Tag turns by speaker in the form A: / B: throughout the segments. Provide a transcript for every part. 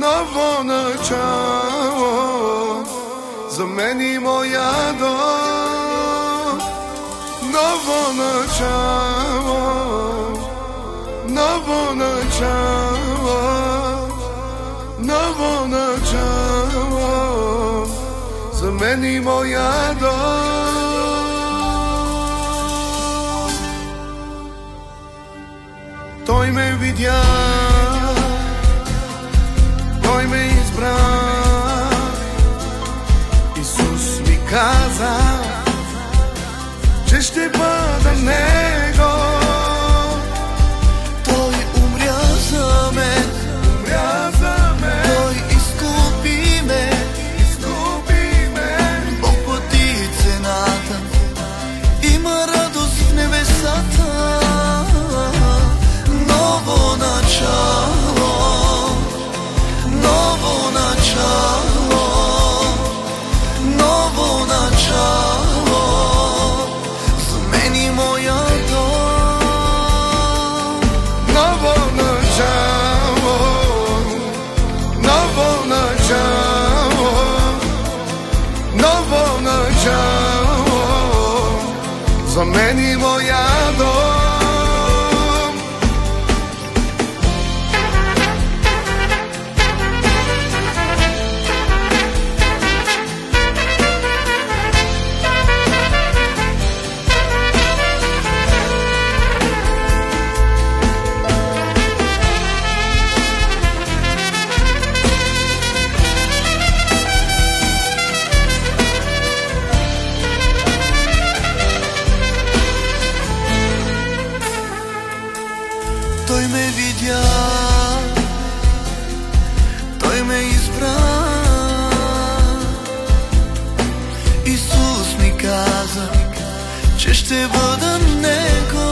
A: novo начало, замени моя дом. Ново начало, замени моя дом. Той ме видя, той ме избра. Исус ми каза, че ще бъда Него.
B: Той умря за мен, Той изкупи ме, Бог плати цената, има радост в небесата. Ново начало, замени моя дом.
A: Ново начало, замени моя дом.
B: Той ме видя, Той ме избра. Исус ми каза, че ще бъда Него.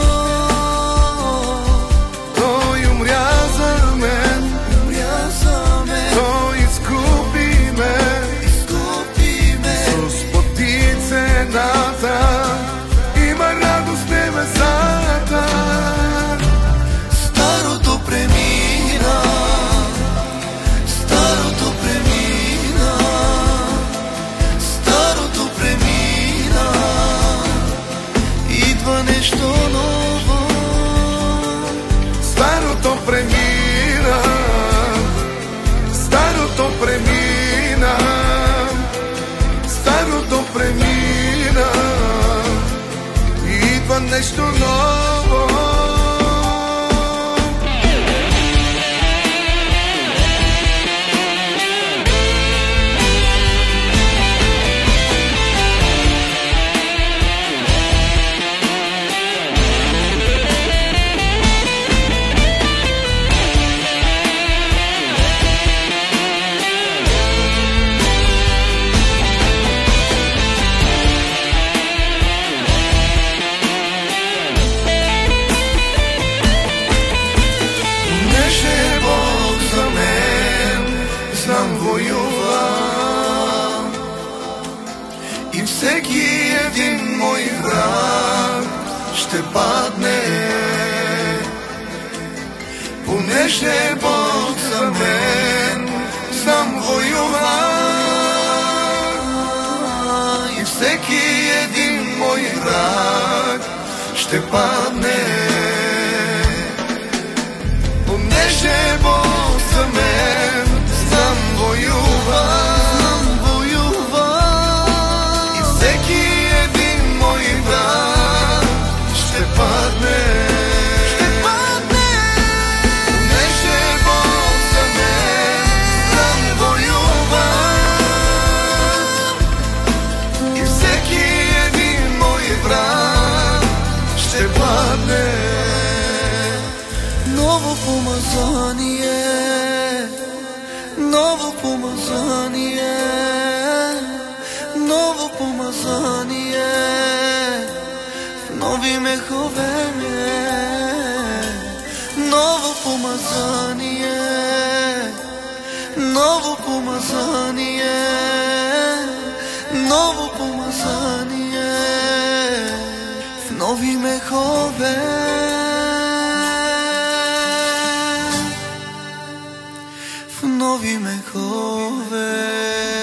A: Той умря за мен, Той изкупи ме, Исус плати цената, има радост в небесата.
B: Старото премина, идва нещо ново.
A: Старото премина, идва нещо ново. И всеки един мой враг ще падне, понеже Бог за мен сам воюва. И всеки един мой враг ще падне, понеже Бог за мен сам воюва.
B: Ново помазание, ново помазание, ново помазание, в нови мехове. Ново помазание, ново помазание, ново помазание, в
A: нови мехове. В нови мехове.